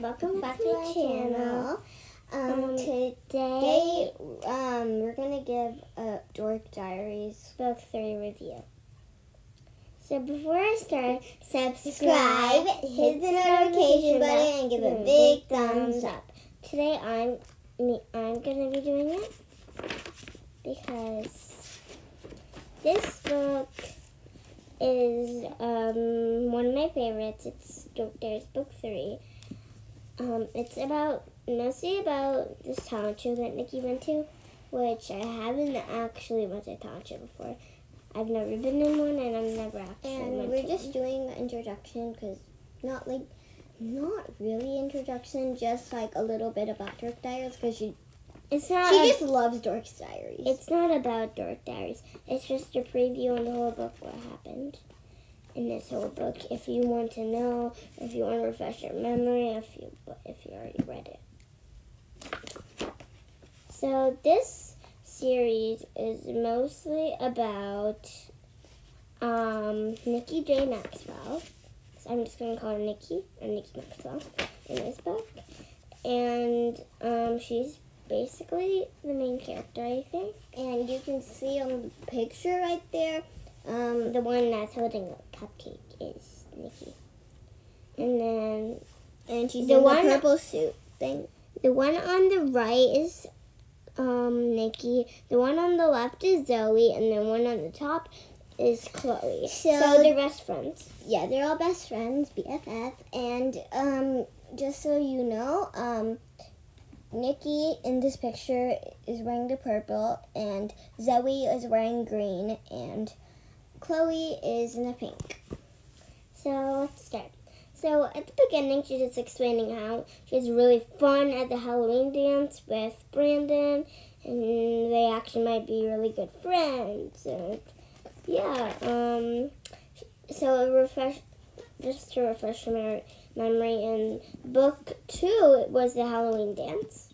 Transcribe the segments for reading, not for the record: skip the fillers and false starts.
welcome back to my channel. Today, we're gonna give a Dork Diaries Book 3 review. So before I start, subscribe, hit the notification button, and give a big thumbs up. Today, I'm gonna be doing it because this book is one of my favorites. It's Dork Diaries Book 3. It's mostly about this talent show that Nikki went to, which I haven't actually went to a talent show before. I've never been in one, and I've never actually went to one. And we're just doing an introduction, because not really introduction, just like a little bit about Dork Diaries, because she just loves Dork Diaries. It's not about Dork Diaries. It's just a preview on the whole book, what happened in this whole book. If you want to know, if you want to refresh your memory, if you already read it. So this series is mostly about Nikki J. Maxwell. So I'm just going to call her Nikki, or Nikki Maxwell, in this book. And she's basically the main character, I think. And you can see on the picture right there, the one that's holding a cupcake is Nikki. And she's in the purple suit thing. The one on the right is Nikki. The one on the left is Zoe, and the one on the top is Chloe. So they're best friends. Yeah, they're all best friends, BFF. And just so you know, Nikki in this picture is wearing the purple, and Zoe is wearing green, and Chloe is in the pink. So let's start. So at the beginning, she's just explaining how she has really fun at the Halloween dance with Brandon, and they actually might be really good friends. And yeah, so just to refresh your memory, in book 2, it was the Halloween dance.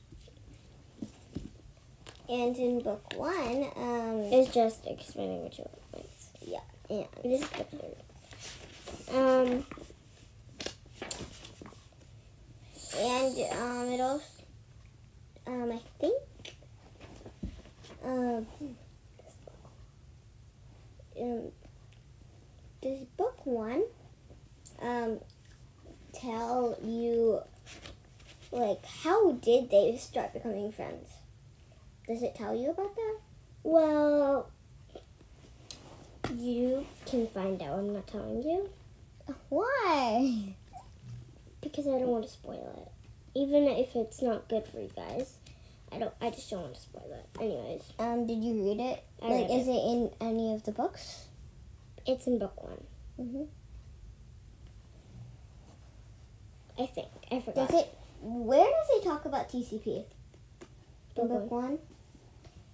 And in book 1, it's just explaining what you want. Yeah, and this is book 3. And it also, I think, does book 1 tell you, like, how did they start becoming friends? Does it tell you about that? Well, you can find out. I'm not telling you. Why? Because I don't want to spoil it. Even if it's not good for you guys. I just don't want to spoil it. Anyways. Did you read it? Is it in any of the books? It's in book 1. I think. I forgot. Where does it talk about TCP? In book 1?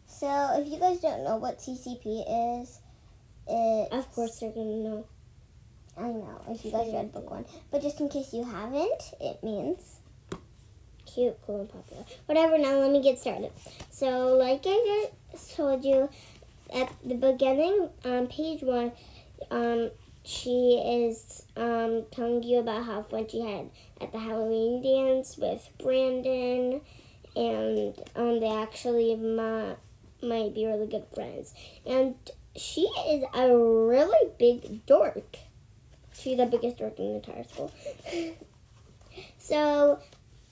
So, if you guys don't know what TCP is, of course they're going to know. I know, if you guys read book 1. But just in case you haven't, it means cute, cool, and popular. Whatever, now let me get started. So, like I told you at the beginning, on page 1, she is telling you about how fun she had at the Halloween dance with Brandon, and they actually might be really good friends. And she is a really big dork. She's the biggest dork in the entire school. So,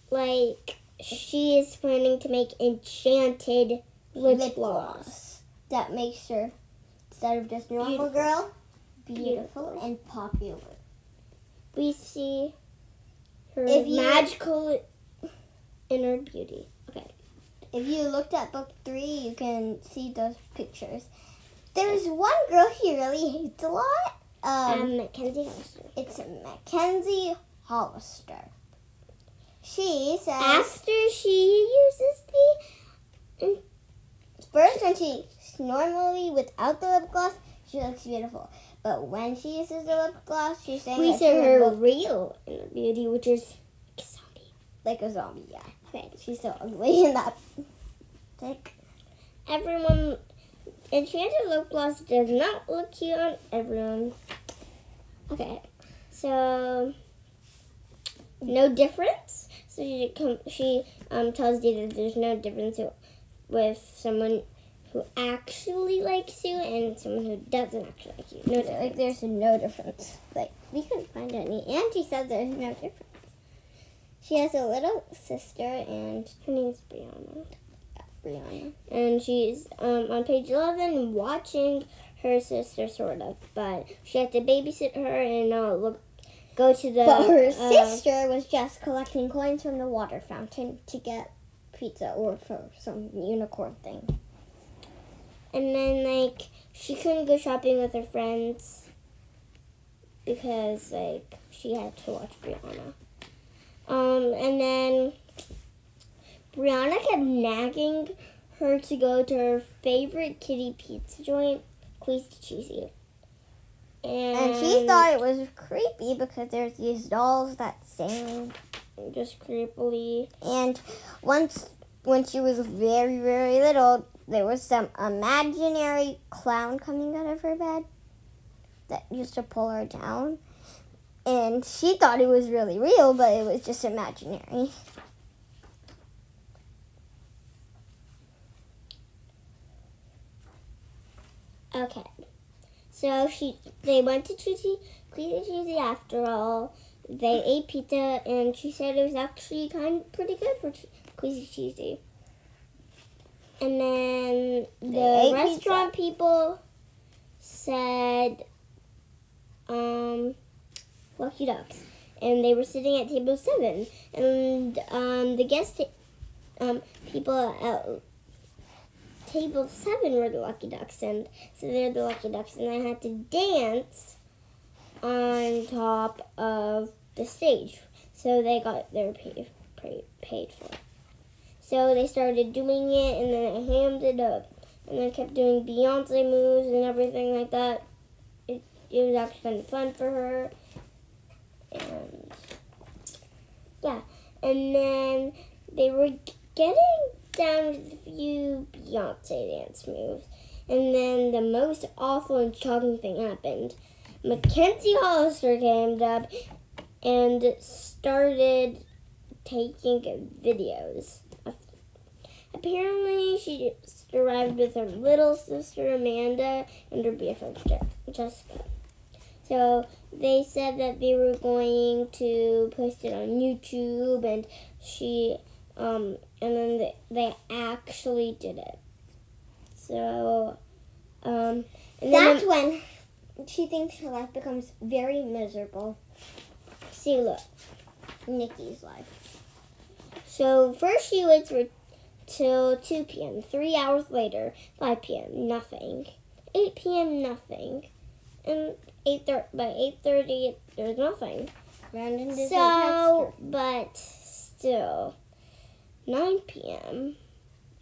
like, she is planning to make enchanted lip gloss that makes her, instead of just normal girl, beautiful and popular. We see her magical inner beauty. Okay. If you looked at book 3, you can see those pictures. There's one girl he really hates a lot. Mackenzie Hollister. It's Mackenzie Hollister. She says after she uses first when she normally without the lip gloss, she looks beautiful. But when she uses the lip gloss, she's saying we see her real inner beauty, which is like a zombie. Like a zombie, yeah. Okay, she's so ugly in that pic. Everyone. Enchanted lip gloss does not look cute on everyone. Okay, so no difference So she tells you that there's no difference with someone who actually likes you and someone who doesn't actually like you. No, like there's no difference. Like we couldn't find any. And she says there's no difference. She has a little sister, and her name is Brianna. Brianna. And she's on page 11 watching her sister, sort of. But she had to babysit her and go to the... But her sister was just collecting coins from the water fountain to get pizza or for some unicorn thing. And then, like, she couldn't go shopping with her friends because, like, she had to watch Brianna. And then Brianna kept nagging her to go to her favorite kitty pizza joint, Queasy Cheesy. And she thought it was creepy because there's these dolls that sing. Just creepily. And once, when she was very, very little, there was some imaginary clown coming out of her bed that used to pull her down. And she thought it was really real, but it was just imaginary. Okay. So they went to Queasy Cheesy after all. They ate pizza, and she said it was actually pretty good for Queasy Cheesy. And then the restaurant people said, Lucky Ducks. And they were sitting at table 7. And the guest people at table 7 were the Lucky Ducks. And so they're the Lucky Ducks. And I had to dance on top of the stage. So they got their paid for it. So they started doing it, and then I hammed it up. And I kept doing Beyonce moves and everything like that. It was actually kind of fun for her. And yeah. And then they were getting down with a few Beyonce dance moves. And then the most awful and shocking thing happened. Mackenzie Hollister came up and started taking videos. Apparently, she arrived with her little sister Amanda and her BFF Jessica. So they said that they were going to post it on YouTube, and and then they actually did it. So, and that's when she thinks her life becomes very miserable. See, look, Nikki's life. So first she waits till 2 p.m. 3 hours later, 5 p.m. nothing, 8 p.m. nothing, and by 8:30 there's nothing. Brandon doesn't text her. But still, 9 p.m.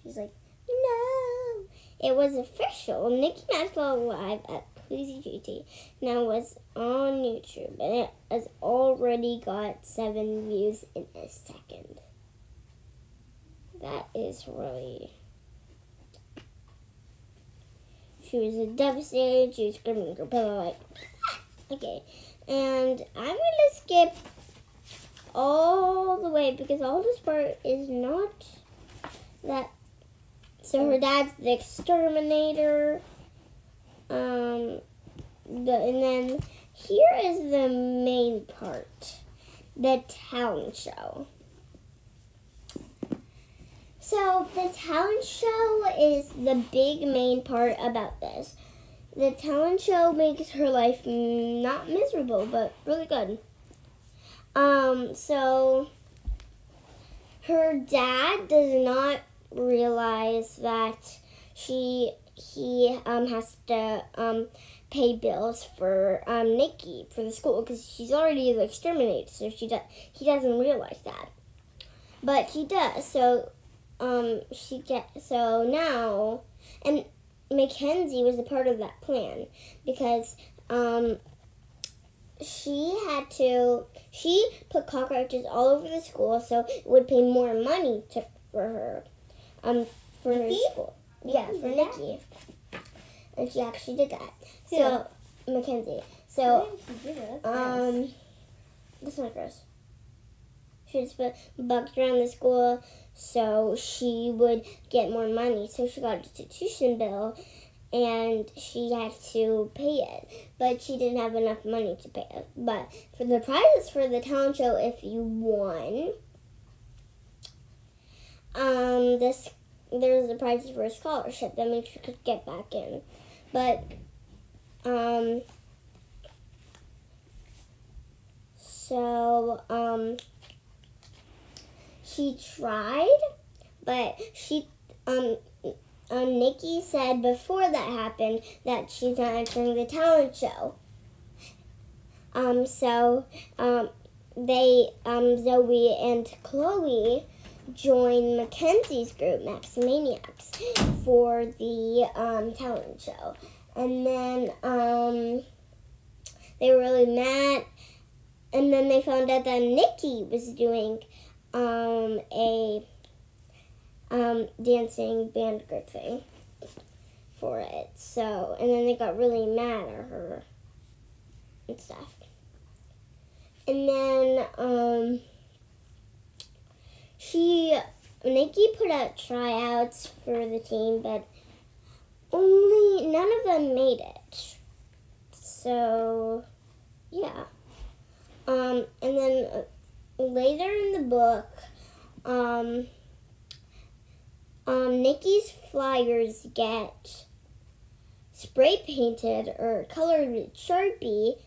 She's like, no. It was official. Nicki Maxwell live at Queasy GT now was on YouTube, and it has already got 7 views in a second. That is really... She was devastated. She was screaming her pillow like... Okay, and I'm going to skip all the way because all this part is not that... So her dad's the exterminator. And then here is the main part. The talent show. So the talent show is the big main part about this. The talent show makes her life not miserable, but really good. So her dad does not realize that he has to pay bills for Nikki for the school because she's already the exterminator, so he doesn't realize that, but he does. So so now, and Mackenzie was a part of that plan because she put cockroaches all over the school so it would pay more money for her school. Yeah, for Nikki. And she actually did that. So Mackenzie. So That's not gross. She would put bucks around the school so she would get more money. So she got a tuition bill, and she had to pay it, but she didn't have enough money to pay it. But for the prizes for the talent show, if you won, there was a prize for a scholarship that means you could get back in. But she tried, but Nikki said before that happened that she's not entering the talent show. Zoe and Chloe joined Mackenzie's group, Maximaniacs, for the talent show. And then they were really mad. And then they found out that Nikki was doing a dancing band group thing for it. So, and then they got really mad at her and stuff. And then Nikki put out tryouts for the team, but none of them made it. So, yeah. And then later in the book, Nikki's flyers get spray painted or colored with Sharpie.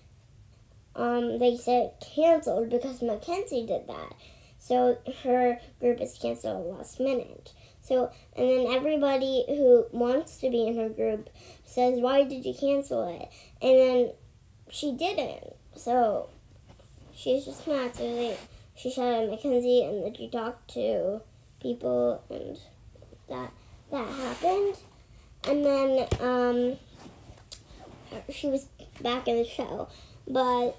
They said canceled because Mackenzie did that. So her group is canceled last minute. So, and then everybody who wants to be in her group says, why did you cancel it? And then she didn't. So she's just mad. So she shouted at Mackenzie, and then she talked to people, and that happened. And then she was back in the show. But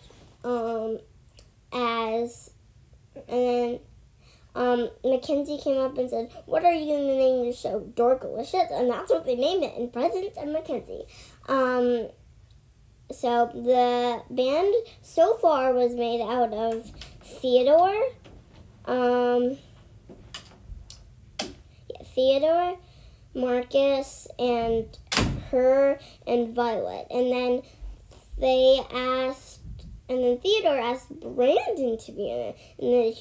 Mackenzie came up and said, what are you going to name your show? Dorkalicious? And that's what they named it, in presence of Mackenzie. So the band so far was made out of Theodore, Marcus, and her, and Violet. And then Theodore asked Brandon to be in it. And then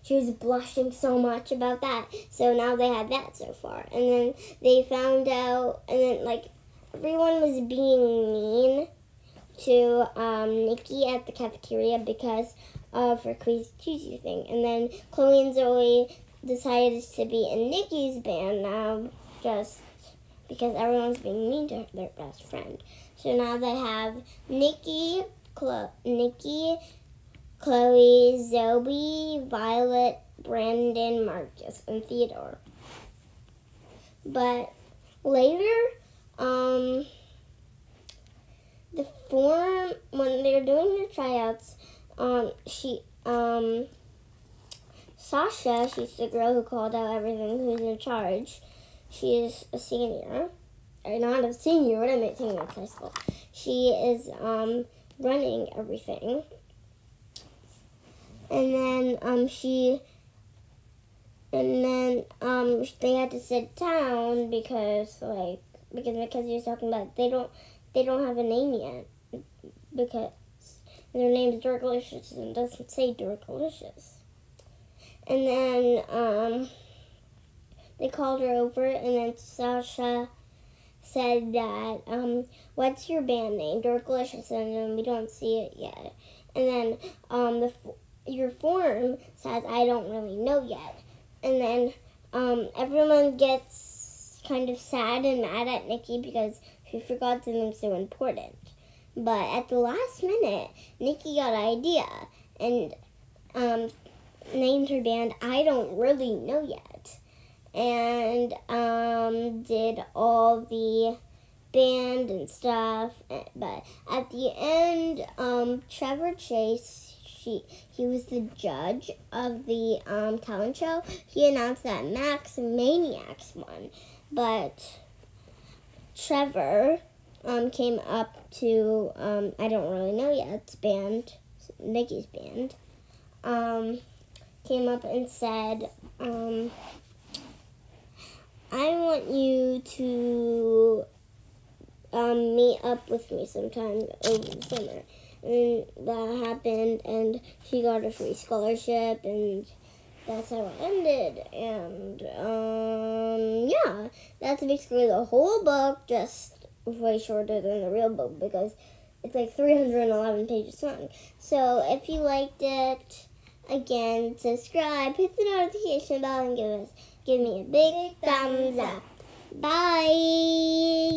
she was blushing so much about that. So now they had that so far. And then they found out, and then everyone was being mean to Nikki at the cafeteria because of her Crazy Tuesday thing. And then Chloe and Zoe decided to be in Nikki's band now just because everyone's being mean to their best friend. So now they have Nikki, Chloe, Zoe, Violet, Brandon, Marcus, and Theodore. But later, the form, when they're doing the tryouts, Sasha, she's the girl who called out everything, who's in charge. She is a senior. Or not a senior, what am I saying? That's high school. She is running everything. And then they had to sit down because Mackenzie was talking about they don't have a name yet because their name is Dorkalicious and it doesn't say Dorkalicious. And then they called her over, and then Sasha said that what's your band name? Dorkalicious, and then we don't see it yet. And then your form says I don't really know yet. And then everyone gets kind of sad and mad at Nikki because she forgot something so important. But at the last minute, Nikki got an idea and named her band I Don't Really Know Yet. And did all the band and stuff. But at the end, Trevor Chase, he was the judge of the talent show. He announced that Max Maniacs won. But Trevor came up to I Don't Really Know Yet's band, Nikki's band, came up and said, I want you to meet up with me sometime over the summer. And that happened, and she got a free scholarship, and that's how it ended. And yeah, that's basically the whole book, just way shorter than the real book because it's like 311 pages long. So if you liked it, again, subscribe, hit the notification bell, and give me a big thumbs up. Bye!